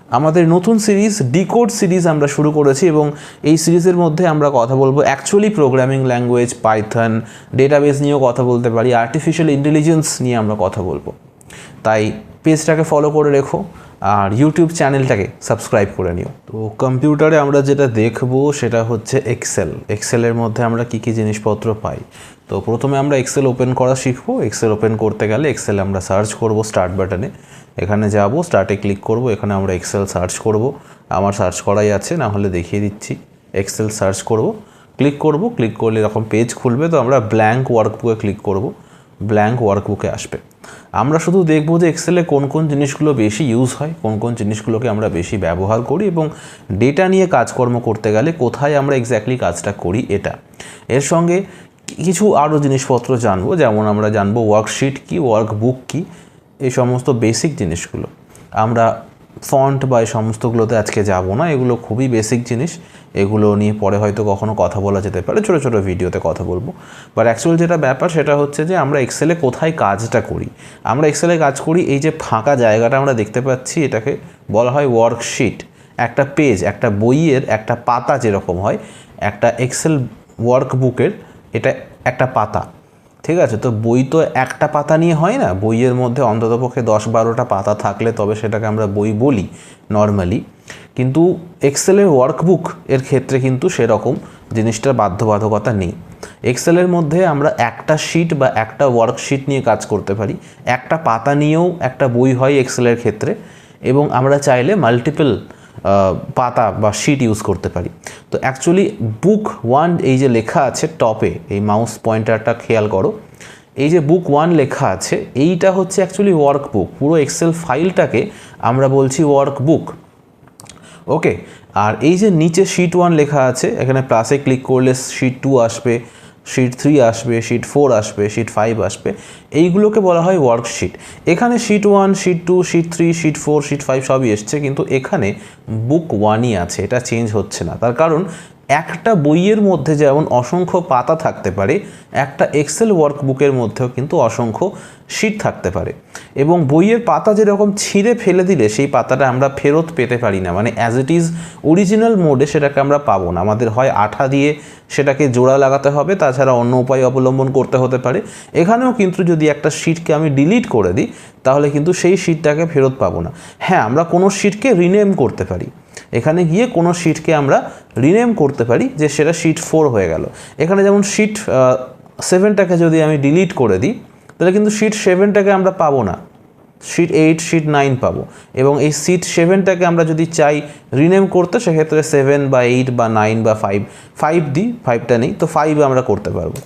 আমাদের নতুন series decode series আমরা শুরু করেছি এবং এই সিরিজের মধ্যে আমরা কথা বলবো actually programming language, Python, database নিয়েও কথা বলতে পারি, আর্টিফিশিয়াল ইন্টেলিজেন্স নিয়ে আমরা কথা বলবো। তাই পেজটাকে ফলো করে রেখো আর ইউটিউব চ্যানেলটাকে সাবস্ক্রাইব করে নিও। তো কম্পিউটারে আমরা যেটা দেখবো সেটা হচ্ছে এক্সেলের মধ্যে আমরা কী কী জিনিসপত্র পাই। তো প্রথমে আমরা এক্সেল ওপেন করা শিখবো। এক্সেল ওপেন করতে গেলে এক্সেল আমরা সার্চ করব স্টার্ট বাটনে, এখানে যাব, স্টার্টে ক্লিক করব, এখানে আমরা এক্সেল সার্চ করব। আমার সার্চ করাই আছে, না হলে দেখিয়ে দিচ্ছি। এক্সেল সার্চ করব, ক্লিক করলে এরকম পেজ খুলবে। তো আমরা ব্ল্যাঙ্ক ওয়ার্কবুকে ক্লিক করব, ব্ল্যাঙ্ক ওয়ার্কবুকে আসবে। আমরা শুধু দেখব যে এক্সেলে কোন কোন জিনিসগুলো বেশি ইউজ হয়, কোন কোন জিনিসগুলোকে আমরা বেশি ব্যবহার করি এবং ডেটা নিয়ে কাজকর্ম করতে গেলে কোথায় আমরা এক্স্যাক্টলি কাজটা করি এটা। এর সঙ্গে কিছু আরও জিনিসপত্র জানবো, যেমন আমরা জানবো ওয়ার্কশিট কি, ওয়ার্কবুক কি, এই সমস্ত বেসিক জিনিসগুলো। আমরা ফন্ট বা এই সমস্তগুলোতে আজকে যাব না, এগুলো খুবই বেসিক জিনিস, এগুলো নিয়ে পরে হয়তো কখনো কথা বলা যেতে পারে, ছোটো ছোটো ভিডিওতে কথা বলবো। বাট অ্যাকচুয়াল যেটা ব্যাপার সেটা হচ্ছে যে আমরা এক্সেলে কোথায় কাজটা করি। আমরা এক্সেলে কাজ করি এই যে ফাঁকা জায়গাটা আমরা দেখতে পাচ্ছি, এটাকে বলা হয় ওয়ার্কশিট। একটা পেজ, একটা বইয়ের একটা পাতা যেরকম হয়, একটা এক্সেল ওয়ার্কবুকের এটা একটা পাতা, ঠিক আছে। তো বই তো একটা পাতা নিয়ে হয় না, বইয়ের মধ্যে অন্ততপক্ষে 10-12টা পাতা থাকলে তবে সেটাকে আমরা বই বলি নর্মালি। কিন্তু এক্সেলের ওয়ার্কবুক এর ক্ষেত্রে কিন্তু সেরকম জিনিসটার বাধ্যবাধকতা নেই। এক্সেলের মধ্যে আমরা একটা শিট বা একটা ওয়ার্কশিট নিয়ে কাজ করতে পারি, একটা পাতা নিয়েও একটা বই হয় এক্সেলের ক্ষেত্রে, এবং আমরা চাইলে মাল্টিপল পাতা বা শিট ইউজ করতে পারি। তো অ্যাকচুয়ালি বুক 1 এই যে লেখা আছে টপে, এই মাউস পয়েন্টারটা খেয়াল করো, এই যে বুক 1 লেখা আছে এইটা হচ্ছে অ্যাকচুয়ালি ওয়ার্কবুক। পুরো এক্সেল ফাইলটাকে আমরা বলছি ওয়ার্কবুক, ওকে। আর এই যে নিচে শিট 1 লেখা আছে, এখানে প্লাসে ক্লিক করলে শিট 2 আসবে, শিট 3 আসবে, শিট 4 আসবে, শিট 5 আসবে, এইগুলোকে বলা হয় ওয়ার্কশিট। এখানে sheet 1, sheet 2, sheet 3, sheet 4, sheet 5 সবই এসছে, কিন্তু এখানে বুক 1ই আছে, এটা চেঞ্জ হচ্ছে না। তার কারণ একটা বইয়ের মধ্যে যেমন অসংখ্য পাতা থাকতে পারে, একটা এক্সেল ওয়ার্কবুকের মধ্যেও কিন্তু অসংখ্য শিট থাকতে পারে, এবং বইয়ের পাতা যেরকম ছিঁড়ে ফেলে দিলে সেই পাতাটা আমরা ফেরত পেতে পারি না, মানে অ্যাজ ইট ইজ অরিজিনাল মোডে সেটাকে আমরা পাবো না। আমাদের হয় আঠা দিয়ে সেটাকে জোড়া লাগাতে হবে, তাছাড়া অন্য উপায় অবলম্বন করতে হতে পারে। এখানেও কিন্তু যদি একটা শিটকে আমি ডিলিট করে দিই তাহলে কিন্তু সেই শিটটাকে ফেরত পাবো না। হ্যাঁ, আমরা কোনো শিটকে রিনেম করতে পারি, এখানে গিয়ে কোনো শিটকে আমরা রিনেম করতে পারি, যে সেটা শিট 4 হয়ে গেল। এখানে যেমন শিট 7টাকে যদি আমি ডিলিট করে দিই তাহলে কিন্তু শিট 7টাকে আমরা পাবো না, শিট 8, শিট 9 পাবো। এবং এই শিট 7টাকে আমরা যদি চাই রিনেম করতে, সেক্ষেত্রে 7 বা 8 বা 9 বা 5 দিই, 5টা নেই তো 5 আমরা করতে পারবো।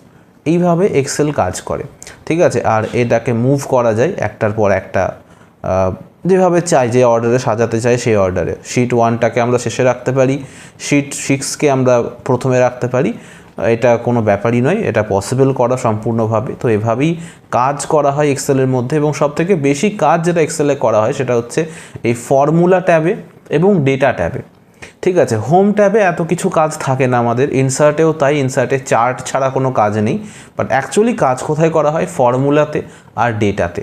এইভাবে এক্সেল কাজ করে, ঠিক আছে। আর এটাকে মুভ করা যায় একটার পর একটা, যেভাবে চাই, যে অর্ডারে সাজাতে চাই সেই অর্ডারে। শিট 1টাকে আমরা শেষে রাখতে পারি, শিট 6কে আমরা প্রথমে রাখতে পারি, এটা কোনো ব্যাপারই নয়, এটা পসিবল করা সম্পূর্ণভাবে। তো এভাবেই কাজ করা হয় এক্সেলের মধ্যে, এবং সবথেকে বেশি কাজ যেটা এক্সেলে করা হয় সেটা হচ্ছে এই ফর্মুলা ট্যাবে এবং ডেটা ট্যাবে, ঠিক আছে। হোম ট্যাবে এত কিছু কাজ থাকে না আমাদের, ইনসার্টেও তাই, ইনসার্টে চার্ট ছাড়া কোনো কাজ নেই। বাট অ্যাকচুয়ালি কাজ কোথায় করা হয়? ফর্মুলাতে আর ডেটাতে,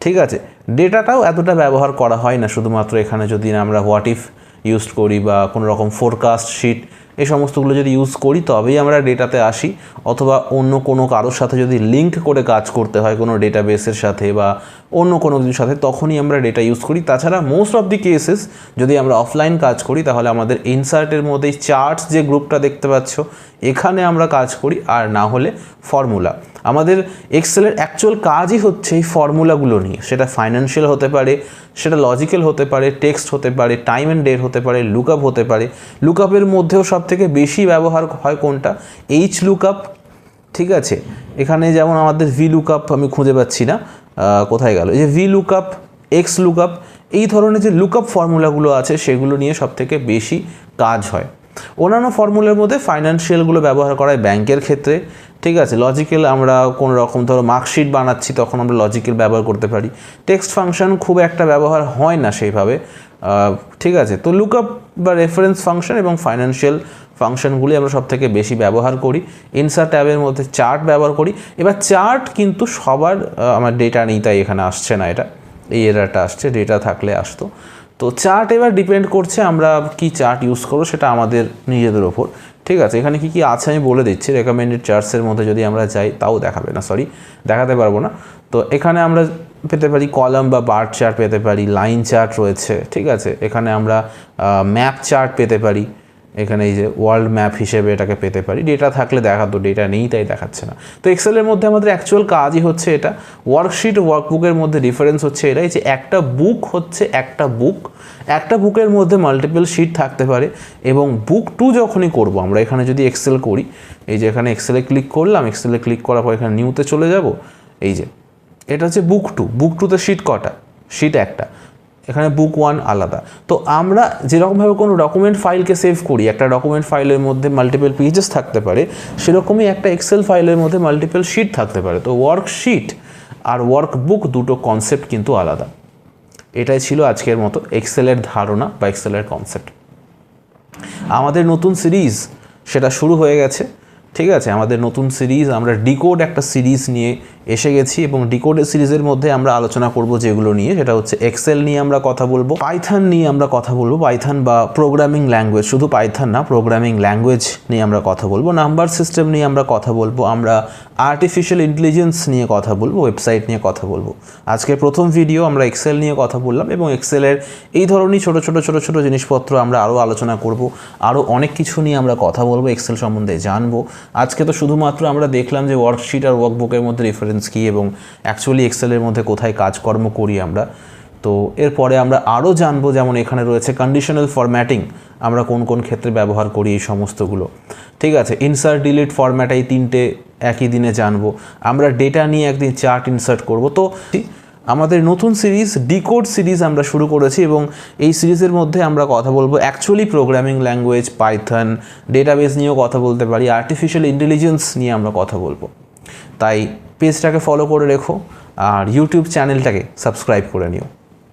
ঠিক আছে। ডেটাটাও এতটা ব্যবহার করা হয় না, শুধুমাত্র এখানে যদি আমরা হোয়াট ইফ ইউজ করি বা কোনো রকম ফোরকাস্ট শিট এই সমস্তগুলো যদি ইউজ করি তবেই আমরা ডেটাতে আসি, অথবা অন্য কোনো কারোর সাথে যদি লিঙ্ক করে কাজ করতে হয় কোনো ডেটাবেসের সাথে বা অন্য কোনো কিছুর সাথে, তখনই আমরা ডেটা ইউজ করি। তাছাড়া মোস্ট অফ দি কেসেস যদি আমরা অফলাইন কাজ করি তাহলে আমাদের ইনসার্টের মধ্যে চার্টস যে গ্রুপটা দেখতে পাচ্ছ এখানে আমরা কাজ করি, আর না হলে ফর্মুলা। আমাদের এক্সেলের অ্যাকচুয়াল কাজই হচ্ছে এই ফর্মুলাগুলো নিয়ে, সেটা ফাইন্যান্সিয়াল হতে পারে, সেটা লজিক্যাল হতে পারে, টেক্সট হতে পারে, টাইম অ্যান্ড ডেট হতে পারে, লুকআপ হতে পারে। লুকআপের মধ্যেও সবথেকে বেশি ব্যবহার হয় কোনটা? এইচ লুকআপ, ঠিক আছে। এখানে যেমন আমাদের ভি লুকআপ আমি খুঁজে পাচ্ছি না, কোথায় গেল, এই যে ভি লুকআপ, এক্স লুকআপ, এই ধরনের যে লুকআপ ফর্মুলাগুলো আছে সেগুলো নিয়ে সবথেকে বেশি কাজ হয়। অন্যান্য ফর্মুলার মধ্যে ফাইন্যান্সিয়ালগুলো ব্যবহার করা হয় ব্যাংকের ক্ষেত্রে, ঠিক আছে। লজিক্যাল আমরা কোনো রকম ধরো মার্কশিট বানাচ্ছি তখন আমরা লজিক্যাল ব্যবহার করতে পারি। টেক্সট ফাংশন খুব একটা ব্যবহার হয় না সেইভাবে, ঠিক আছে। তো লুকআপ বা রেফারেন্স ফাংশন এবং ফাইন্যান্সিয়াল ফাংশনগুলি আমরা সবথেকে বেশি ব্যবহার করি। ইনসার্ট ট্যাবের মধ্যে চার্ট ব্যবহার করি। এবার চার্ট কিন্তু সবার, আমার ডেটা নেই তাই এখানে আসছে না, এটা এই এরারটা আসছে, ডেটা থাকলে আসতো। তো চার্ট এবার ডিপেন্ড করছে আমরা কি চার্ট ইউজ করবো, সেটা আমাদের নিজেদের ওপর। ঠিক আছে, এখানে কি কি আছে আমি বলে দিচ্ছি। রেকমেন্ডেড চার্টসের মধ্যে যদি আমরা যাই তাও দেখাবে না, দেখাতে পারবো না। তো এখানে আমরা পেতে পারি কলাম বা বার চার্ট পেতে পারি, লাইন চার্ট রয়েছে। ঠিক আছে, এখানে আমরা ম্যাপ চার্ট পেতে পারি, এখানে এই যে ওয়ার্ল্ড ম্যাপ হিসেবে এটাকে পেতে পারি। ডেটা থাকলে দেখাতো, ডেটা নেই তাই দেখাচ্ছে না। তো এক্সেলের মধ্যে আমাদের অ্যাকচুয়াল কাজই হচ্ছে এটা। ওয়ার্কশিট ওয়ার্কবুকের মধ্যে ডিফারেন্স হচ্ছে এটাই যে একটা বুক হচ্ছে একটা বুকের মধ্যে মাল্টিপল শিট থাকতে পারে। এবং বুক 2 যখনই করব আমরা, এখানে যদি এক্সেল করি, এই যে এখানে এক্সেলে ক্লিক করলাম, এক্সেলে ক্লিক করার পর এখানে নিউতে চলে যাব। এই যে এটা হচ্ছে বুক 2তে শিট কটা? শিট একটা। এখানে বুক 1 আলাদা। তো আমরা যেরকমভাবে কোনো ডকুমেন্ট ফাইলকে সেভ করি, একটা ডকুমেন্ট ফাইলের মধ্যে মাল্টিপল পেজেস থাকতে পারে, সেরকমই একটা এক্সেল ফাইলের মধ্যে মাল্টিপল শিট থাকতে পারে। তো ওয়ার্কশিট আর ওয়ার্কবুক দুটো কনসেপ্ট কিন্তু আলাদা। এটাই ছিল আজকের মতো এক্সেলের ধারণা বা এক্সেলের কনসেপ্ট। আমাদের নতুন সিরিজ সেটা শুরু হয়ে গেছে। ঠিক আছে, আমাদের নতুন সিরিজ, আমরা ডিকোড একটা সিরিজ নিয়ে এসে গেছি এবং ডিকোডের সিরিজের মধ্যে আমরা আলোচনা করব যেগুলো নিয়ে, সেটা হচ্ছে এক্সেল নিয়ে আমরা কথা বলবো, পাইথন নিয়ে আমরা কথা বলবো, পাইথন বা প্রোগ্রামিং ল্যাঙ্গুয়েজ, শুধু পাইথন না, প্রোগ্রামিং ল্যাঙ্গুয়েজ নিয়ে আমরা কথা বলবো, নাম্বার সিস্টেম নিয়ে আমরা কথা বলবো, আমরা আর্টিফিশিয়াল ইন্টেলিজেন্স নিয়ে কথা বলবো, ওয়েবসাইট নিয়ে কথা বলবো। আজকের প্রথম ভিডিও আমরা এক্সেল নিয়ে কথা বললাম এবং এক্সেলের এই ধরনের ছোট ছোট জিনিসপত্র আমরা আরও আলোচনা করব, আরও অনেক কিছু নিয়ে আমরা কথা বলবো, এক্সেল সম্বন্ধে জানবো। আজকে তো শুধুমাত্র আমরা দেখলাম যে ওয়ার্কশিট আর ওয়ার্কবুকের মধ্যে ডিফারেন্স কী এবং অ্যাকচুয়ালি এক্সেলের মধ্যে কোথায় কাজকর্ম করি আমরা। তো এরপরে আমরা আরও জানবো, যেমন এখানে রয়েছে কন্ডিশনাল ফরম্যাটিং, আমরা কোন কোন ক্ষেত্রে ব্যবহার করি এই সমস্তগুলো। ঠিক আছে, ইনসার্ট ডিলিট ফরম্যাট, এই 3টে একই দিনে জানবো। আমরা ডেটা নিয়ে একদিন চার্ট ইনসার্ট করব। তো আমাদের নতুন সিরিজ ডিকোড সিরিজ আমরা শুরু করেছি এবং এই সিরিজের মধ্যে আমরা কথা বলবো actually programming language, Python, database নিয়েও কথা বলতে পারি, আর্টিফিশিয়াল ইন্টেলিজেন্স নিয়ে আমরা কথা বলবো। তাই পেজটাকে ফলো করে রেখো আর ইউটিউব চ্যানেলটাকে সাবস্ক্রাইব করে নিও।